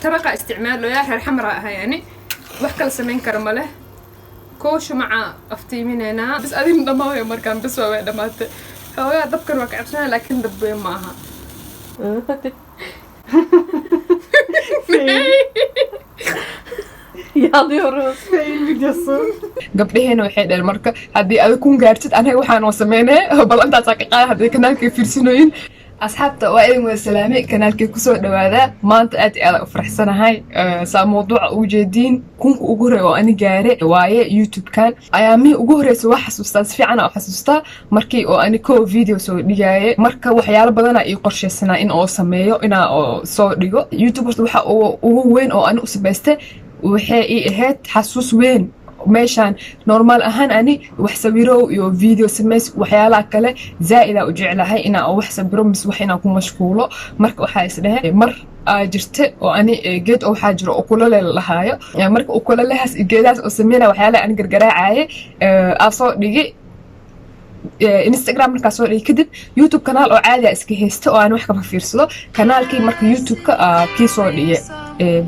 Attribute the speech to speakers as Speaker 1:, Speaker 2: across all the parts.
Speaker 1: طريقة استعمال لوياها الحمراء يعني وحكا سمين كرمله كوش مع افتيمين هنا بس أدين دماغي مركان بس وين دمات هو دبكر وقعتنا لكن دبين معها
Speaker 2: يا ديروس فيديوسو
Speaker 3: gabdhaheena waxay dhaheen marka haddii aad ku gaartid anaga waxaan oo sameynaa bal intaas ka qaad haddii kanaalkay fiirsanooyin asxaabta waa idin wada salaamay kanaalkay ku soo dhawaada maanta aad iyo aad u faraxsanahay saa mawduuca ugu jeediin kunka ugu horeey oo ani gaare waaye youtube kan ayaamihii ugu horeysay waa xasuustaa si fiican oo xasuustaa markii oo ani koo video soo dhigaaye marka waxyaalo badan ay qorsheysanaa in oo sameeyo inaa oo soo dhigo youtube waxa ugu weyn oo ani u sameystay waxay ii ahayd xasuus weyn meeshaan normaal ahaan ani wax sawiro iyo video sameys waxyaalaha kale zaa'ida u jeclahay inaa wax sawiro mis wax inaan ku mashquulo marka waxa isdhahay mar jirta oo ani geed oo waxa jiro oo kulale lahaayo marka oo kulalehaas geedaas oo sameeyna waxyaalaha aan gargaraacaye soo dhigi Instagram markaa soo dhigi kadib YouTube kanaal oo caadi ah iska haysta oo aan wax ka fiirsado kanaalkii marka YouTube ka kii soo dhigay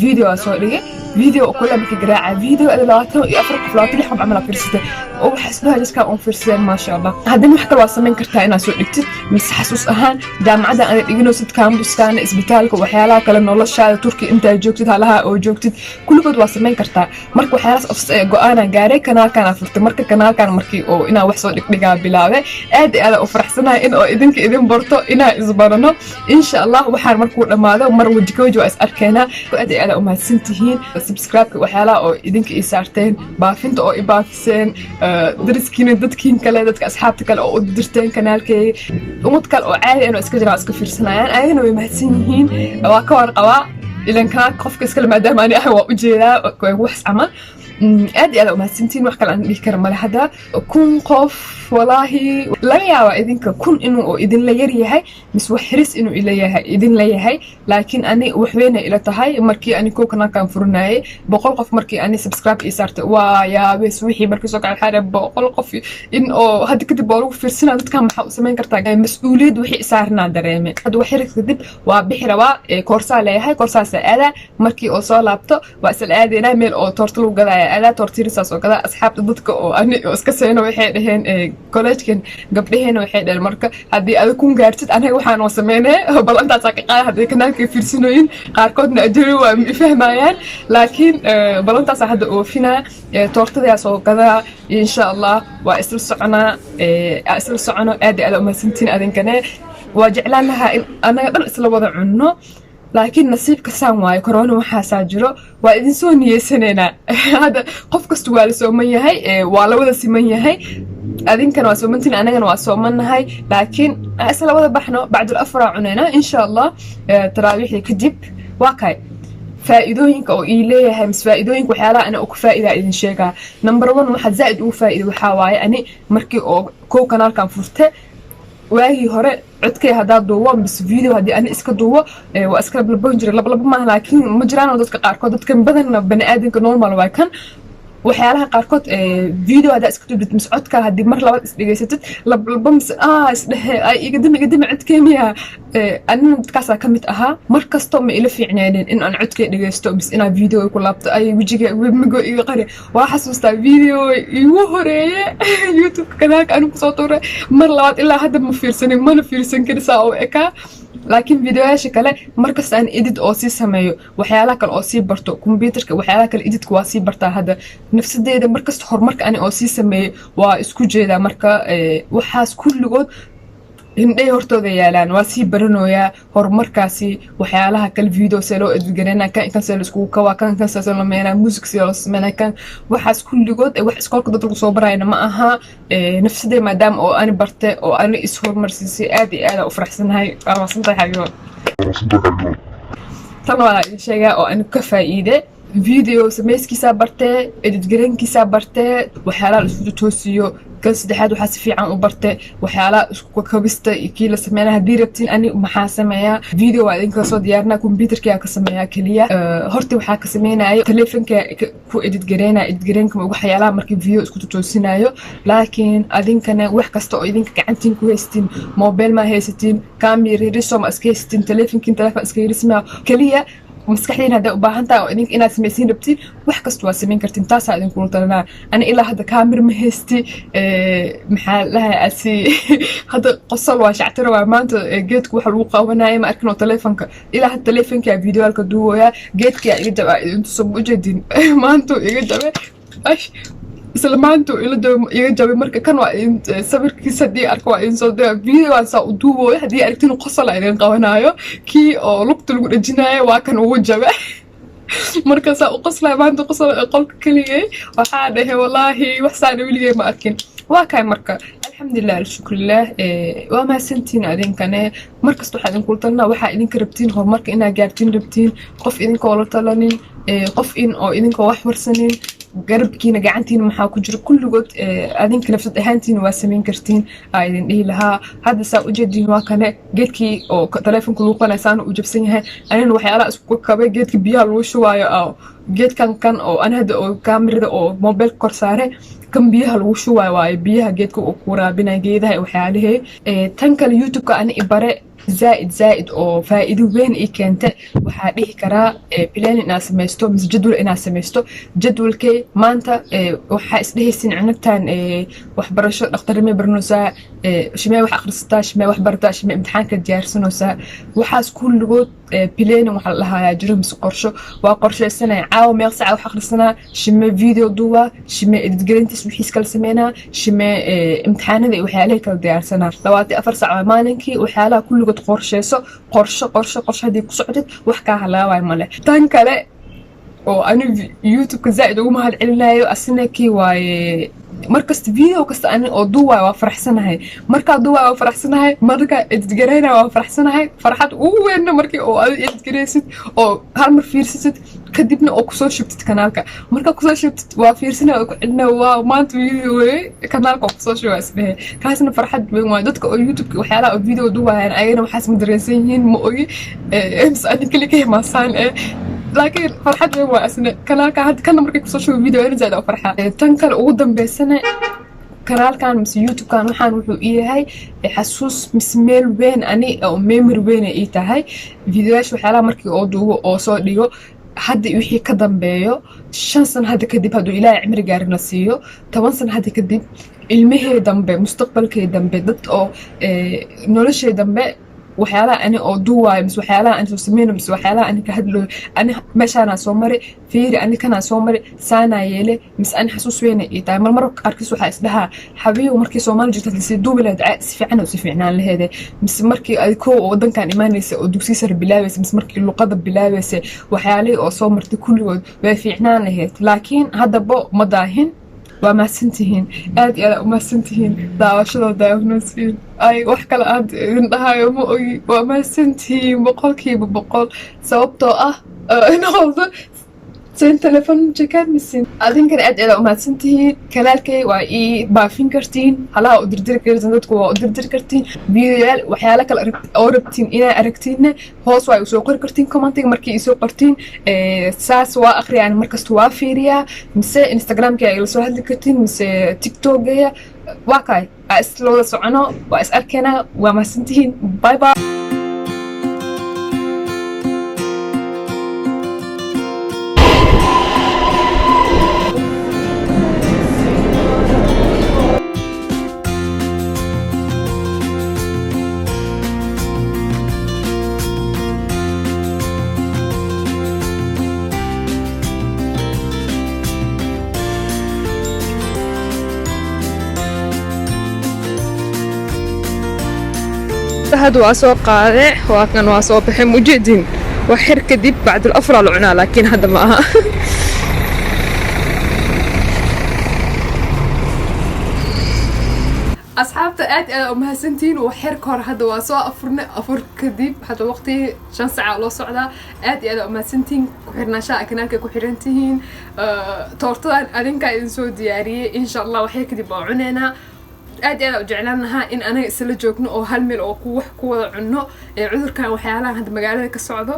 Speaker 3: video soo dhigay video kula markii garaaca video ila 24 qof camal fiirsatay oo wax isla hadiska oo fiirsaday ma sha Allah hadii wax kale waa sameyn kartaa inaad soo dhigtid mis xasuus ahaan jaamacada aan dhigino sid campuskan isbitaalka waxyaalaha kale noloshaada Turki inta joogtid halaha oo joogtid kulligood waa sameyn kartaa marka waxyaalahaas go'aan gaaray kanaalkan afurtay marka kanaalkan markii oo inaa wax soo dhigdhigaa bilaabe aad u faraxsanahay in oo idin barto inaa isbarano insha Allah waxaan markuu dhamaado mar wajigoojo is arkeena aad u mahadsantihiin subscribe waxyaalaha oo idinka ii saarteen baafinta oo i baafiseen dariskiina dadkiin kale dadka asxaabta kale oo u dirteen kanaalkay umad kale oo caadi ah iska jira iska fiirsanayaan ayagana way mahadsan yihiin waa ka warqabaa ilan kanaalka qofka iska maadaama ani waa u jeedaa wax camal aad u mahadsantiin wax kale aan dhigi karo mala hada kun qof wallahi laga yaabaa idinka kun inuu idin la yar yahay mis wax xiris inuu idin la yahay laakiin ani wax weyn ila tahay markii ani koo kanaalkan furnaayay 100 qof markii ani subscribe ii saartay waa yaabes wixii markii soo kacay xaare 100 qof in oo hadda kadib oo lagu fiirsanaa dadka maxaa u sameyn kartaa mas'uuliyad wixii saarnaa dareemay hadda wax xiris kadib waa bixi rabaa koorsaa leeyahay koorsaas aada markii oo soo laabto waa isla aadayna meel oo toorta lagu gadaa aada toortiirisaas oo gadaa asxaabta dadka oo ani iska seeno waxay dhaheen collegekan gabdhaheena waxay dhaheen marka haddii aad ku gaartid anaga waxaan oo sameynaa bal intaas ka qaad haddii kanaalkay fiirsanooyin qaarkoodna ajiri waa ma fahmayaan laakiin bal intaas hadda oofina toortadaas oo gadaa insha Allah waa isla socono aad u mahadsantiin adinkana waa jeclaan lahaa in anaga dhan isla wada cunno laakiin nasiibka saan waayo corona waxa saajiro waa idin soo niyeysanayna hada qof kasto waa la sooman yahay waa la wada siman yahay adinkana waa soomantiin anagana waa soomanahay laakiin isla wada baxno bacd al-afra cunayna insha Allah taraawixi kadib waa kay faa'iidooyinka oo ii leeyahay mis faa'iidooyinka waxyaalaha ana ugu faa'iida idin sheegaa number 1 waxa zaid ugu faa'iido waxa waaye ani markii oo koo kanaalkan furtay waagii hore codkay hadaa duubo bis video hadii ani iska duubo waa iska balboon jiray laba ma laakiin ma jiraan dadka qaarkood dadka badan bani aadamka normal waa kan waxyaalaha qaarkood video hadaa iska duubid mis codka hadii mar labaad is dhageysatid laba mis isdhahe ay iga dimi codkeemiya anina dadkaas ka mid ahaa mar kasto ma ila fiicneenin in aan codkay dhageysto mis inaa video ku laabto ay wajiga webmigo iga qari waa xasuustaa video igu horeeye youtube kanaalka anigu soo tuuray mar labaad ilaa hadda ma fiirsanin mana fiirsan karisaa oo eka laakiin videoyaasha kale markasta aan edit oo sii sameeyo waxyaalaha kale oo sii barto computerka waxyaalaha kale editka waa sii bartaa hadda nafsadeeda markasta horumarka ani oo sii sameeyo waa isku jeedaa marka waxaas kulligood indhay hortooda yaalaan waa sii baranooyaa horumarkaasi waxyaalaha kale video see loo edgareynaa kan see laiskugu kawaa kan see loo meenaa music see loo sameynaa kan waxaas kulligood wax iskoolka dad lagu soo barayna ma aha nafsadee maadaama oo ani barte oo ani is horumarsiisay aad iyo aad u faraxsanahay waa masantahay xabiibo tan waa sheegaa oo ani ka faa'iide video sameyskiisa bartee edit gareynkiisa bartee waxyaalaha la isku toosiyo kan saddexaad waxa si fiican u bartay waxyaalaha isku kabista kii la sameeyay hadii rabtiin ani maxaa sameeyaa video waa idinka soo diyaarna computerka ka sameeyaa kaliya horta waxa ka sameeyay telefonka ku edit gareynka waxyaalaha markii video isku toosinayo laakiin adinkana wax kasta oo idinka gacantiin ku haystiin mobile ma haysatiin camera risom iska haystiin telefonka iska haysmaa kaliya maskaxdiina hadday u baahan tahay oo idinka inaad samaysiin rabtiin wax kasta waa samayn kartiin taasaa idinkula talinaa ani ilaa hadda kaamir ma haysti maxaa lahay asi hadda qosol waa shactiro waa maanta geedku waxa lagu qabanaya ma arkin oo taleefanka ilaa hadda taleefanka videoalka duubaya geedka iga jabaa intu soo ujeedin maanta iga jabe isla maanta iga jabay marka kan waa sawirkiisa haddii arko waa idin soo dira video aan saa u duubooyo haddii aragtiin qosol idin qabanayo kii oo lugta lagu dhajinayo waa kan ugu jabe markaasaa u qoslaya maanta qosol qolka keligay waxaa dhahe wallaahi wax saana weligay ma arkin waa kaay marka alxamdulilah alshukrilah waa mahadsantiin adinkane markasta waxaa idinkula talinaa waxaa idinka rabtiin horumarka inaa gaartiin rabtiin qof idinkoo la talanin qof in oo idinkoo wax warsanin garabkiina gacantiina maxaa ku jira kulligood adinka nafsad ahaantiina waa samayn kartiin aa idin dhihi lahaa hadda saa ujeediin waa kane geedkii oo taleefonka lagu qanay saana u jabsan yahay anina waxyaalaha isku kabay geedka biyaha lagu shubaayo geedkan kan oo an hadda oo kaamirada oo mobilka kor saare kan biyaha lagu shubaayo waayo biyaha geedka uu ku waraabinaya geedaha waxyaalihii tan kale youtube-ka ani ibare زائد oo faa'iido weyn ay keenta waxaa dhihi karaa plan inaad samaysto mise jadwal inaad samaysto jadwalkay maanta waxaa isdhehaysin cunugtan waxbarasho dhakhtarnimo baranaysaa shimee wax akhrisataa shimee wax barataa shimee imtixaanka diyaarsanaysaa waxaas kulligood planning waxa la dhahayaa jiro mise qorsho waa qorshaysanaya caawa meeq saaca wax akhrisanaa shimee video duuba shimee editgarintiis wixiis kala sameynaa shimee imtixaanada iyo waxyaalaha kala diyaarsanaa 24 saac maalinkii waxyaalaha kulligood qorsheyso qorsho haddii ku socdid wax kaa halaabay male tan kale oo ani youtube-ka zaa'id ugu mahad celinayo asina kii waaye markasta video kasta ani oo duuwaay waa faraxsanahay markaa duuwaay waa faraxsanahay markaa editgarayna waa faraxsanahay farxad ugu weynna markii oo aad editgaraysid oo hal mar fiirsasid kadibna oo kusoo shubtid kanaalka markaa kusoo shubtid waa fiirsana oo ku celina waa maanta video wey kanaalka oo kusoo shubaa isdhehe kaasna farxad weyn waa dadka oo youtube-ka waxyaalaha oo video duuwaayaan ayagana waxaas ma dareensan yihiin ma ogi ms ani keli ka himaasaan laakiin farxad weyn waa asna kanaalka hadda kana markay kusoo shubo video ana zaid oo farxa tan kale ugu dambeysana kanaalkan mise youtube-kan waxaan wuxuu yahay xasuus mise meel weyn ani oo memory weyn ay tahay videoyaasha waxyaalaha markii oo duubo oo soo dhigo hadda wixii ka dambeeyo 5 sano hadda kadib hadduu ilaahay cimri gaarin la siiyo 10 sano hadda kadib ilmahee dambe mustaqbalkee dambe dad oo noloshee dambe waxyaalaha ani oo duuwaayo mise waxyaalaha ani soo sameyno mise waxyaalaha ani ka hadlooyo ani meeshaanaa soo mari fiiri ani kanaa soo mari saanaa yeele mise ani xasuus weyna ii tahay marmarka qaarkiis waxaa isdhahaa xabiibo markii soomaali jirta lasii duubi lahayd si fiican oo si fiicnaan laheede mise markii ay koo oo wadankan imaanaysa oo dugsi sare bilaabaysa mise markii luqada bilaabaysa waxyaalihii oo soo martay kulligood way fiicnaan lahayd laakiin haddaba ma daahin waa mahadsantihiin aad iyo aad umahadsantihiin daawashadoo daawanaysiin ay wax kale aad idin dhahayo ma ogi waa mahadsantihiin 100% sababtoo ah inooda seen telefoon jekaan misin adinkana aad aad umahadsantihiin kanaalkay waa ii baafin kartiin halaha u dirdiri kartiin dadku waa u dirdiri kartiin videoyaal waxyaala kale oo rabtiin inaa aragtiinna hoos waa usoo qori kartiin commentiga markii isoo qortiin saas waa akhriyaan markasta waa fiiriyaa mise instagramka ay la soo hadli kartiin mise tiktokgaya waa kaay aa isla wada socono waa is arkeena waa mahadsantihiin bye bye
Speaker 1: هذا واسو قاعدة وكان واسو بحي مجدين وحركة ديب بعد الأفرى العنا لكن هذا معها أصحابته آت ومهسنتين وحركة هذا واسو أفر كديب حتى وقتي 5 ساعة لو صعدة آت ومهسنتين كحرنا شاء كناك كحرنتين تورتان أدين كاين سو ديارية إن شاء الله وحي كديب عنينا aad aad u jeclaanaha in anaga isla joogno oo hal meel oo ku wax ku wada cunno cudurkan waxyaalaha hadda magaalada ka socdo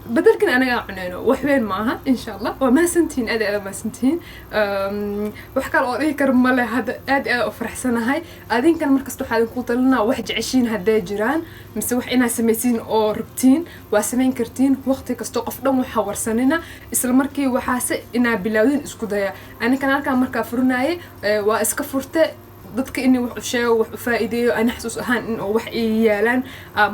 Speaker 1: بدل كنا أنا عنينه وحبين معها إن شاء الله وما سنتين أدي ما سنتين وحكى الأوري كرمله هذا أدي أفرح سنة هاي أدين كان مركز تحال نقول لنا واحد 20 هدا جيران مسوي إنها سميتين أو ربتين وسمين كرتين وقت كستوقف دم وحور سننا إسلا مركي وحاسة إنها بلاودين إسكودايا أنا كان مركا فرناي وإسكفرته dadka inay wax u sheego wax u faa'iideeyo aan xasuus ahaan in wax ay yeelaan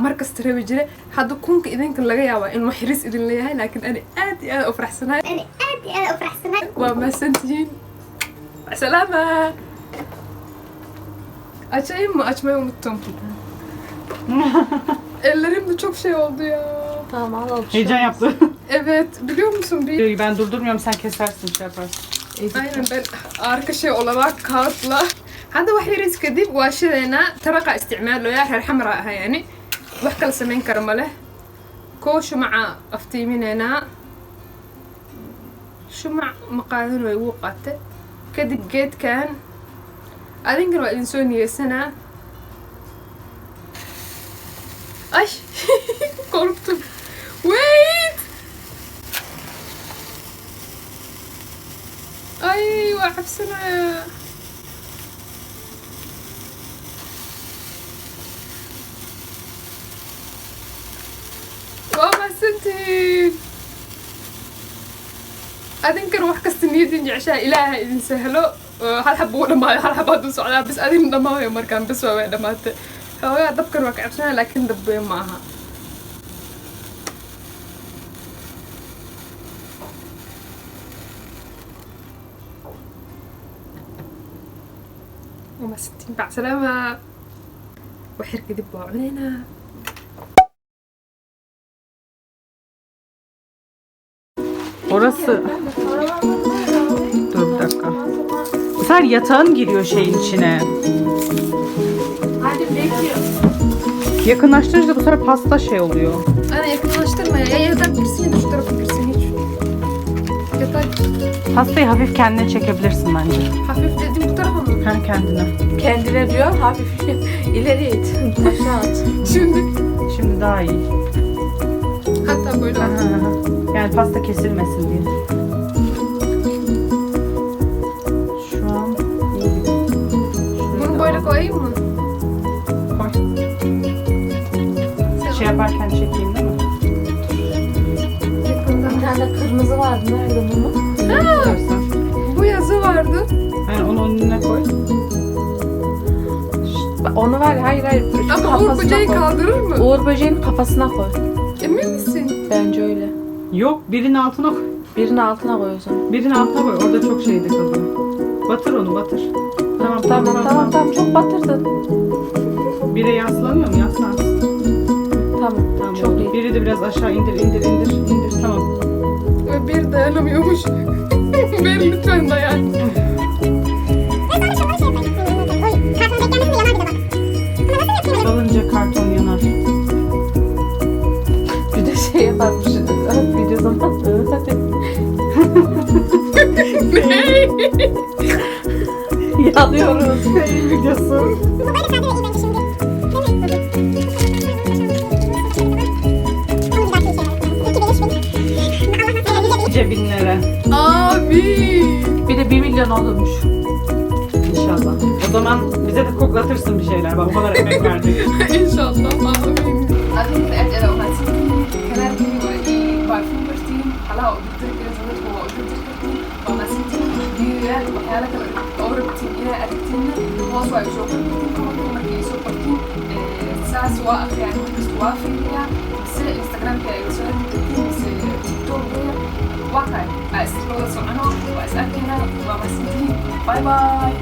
Speaker 1: markas tareebi jire hadda kunka idinka laga yaabaa in wax xiris idin leeyahay laakiin ani aad iyo aad u faraxsanahay waa ma santiin salaama açmayı unuttum. Ellerimde çok şey oldu ya.
Speaker 2: Tamam al.
Speaker 4: Heyecan yaptı.
Speaker 1: Evet biliyor musun bir
Speaker 4: Ben durdurmuyorum sen kesersin şey yaparsın.
Speaker 1: aynen ben arka şey olarak kağıtla هذا واحد يريد كذب واشدنا طريقة استعماله يا الحمراء يعني وحكى سمين كرمله كوش مع افتيمين هنا شو مع مقادير ويوقعته كذب جيت كان أذن قالوا إنسوني السنة أش قربتم ويت أيوة حبسنا وما سنتين أذنكر wax kasta niyadin jeceshaa ilaahay idin sahlo hal xab uu dhamaayo hal xab haduu socdaa bis adin dhamaayo markaan bis waa dhamaatay xoogaa dabkan waa ka cabsanaa laakiin dabbe ma aha وما سنتين بعد سلامة وحير كذب وعنينا
Speaker 4: Orası... Dur bir dakika. Bu sefer yatağın giriyor şeyin içine.
Speaker 1: Hadi bekliyor.
Speaker 4: Yakınlaştırınca bu sefer pasta şey oluyor.
Speaker 1: Ana yakınlaştırma ya yatak girsin ya şu tarafa girsin hiç. Yatak
Speaker 4: Pastayı hafif kendine çekebilirsin bence.
Speaker 1: hafif dedim bu tarafa mı?
Speaker 4: Hem kendine.
Speaker 2: Kendine diyor hafif ileri it. Aşağı at.
Speaker 4: Şimdi daha iyi.
Speaker 1: Hatta böyle.
Speaker 4: Yani pasta kesilmesin diye. Şu an iyi gibi.
Speaker 1: Bunu böyle koyayım mı?
Speaker 4: Koy. Şey yaparken çekeyim değil mi?
Speaker 1: Yakından.
Speaker 2: Bir tane kırmızı vardı. Nerede bunu?
Speaker 4: Görsen.
Speaker 1: Bu yazı vardı.
Speaker 4: Yani onu önüne koy.
Speaker 2: Onu var. Hayır. Şu
Speaker 1: Ama Uğur
Speaker 2: kafasına
Speaker 1: böceği
Speaker 2: koy.
Speaker 1: kaldırır mı?
Speaker 2: Uğur böceğinin kafasına koy.
Speaker 1: Emin misin?
Speaker 2: Bence öyle.
Speaker 4: Yok birinin altına koy.
Speaker 2: Birinin altına koy o zaman.
Speaker 4: Birinin altına koy. Orada çok şeyde kalıyor. Batır onu batır.
Speaker 2: Tamam çok batırdın.
Speaker 4: Bire yaslanıyor mu? Yaslansın.
Speaker 2: Tamam. Çok iyi.
Speaker 4: Biri de biraz aşağı indir. Tamam.
Speaker 1: Ve bir dayanamıyormuş. Ver lütfen dayan.
Speaker 4: Salınca karton yanar.
Speaker 2: Bir de şey yaparmış. Video zamanı.
Speaker 1: Ne?
Speaker 2: Yanıyoruz.
Speaker 4: Fail videosu. Cebinlere.
Speaker 1: Amin.
Speaker 2: Bir de 1 milyon olurmuş.
Speaker 4: İnşallah. O zaman bize de koklatırsın bir şeyler. Bak o kadar emek verdik.
Speaker 1: İnşallah. Amin. Adın da أنا وهاتي كلام وبعرفين برتين حلاوة وبتر كده زمان هو وبتر كده وما سنتي ديال وحيالك أوربتين إلى أدتين هو سواء يشوف برتين كمان يسوق برتين ساعة سواء يعني بس توافي يا بس إنستغرام كده يسوي برتين بس تيك توك كده واقع أسأل الله سبحانه وأسأل كده وما سنتي باي باي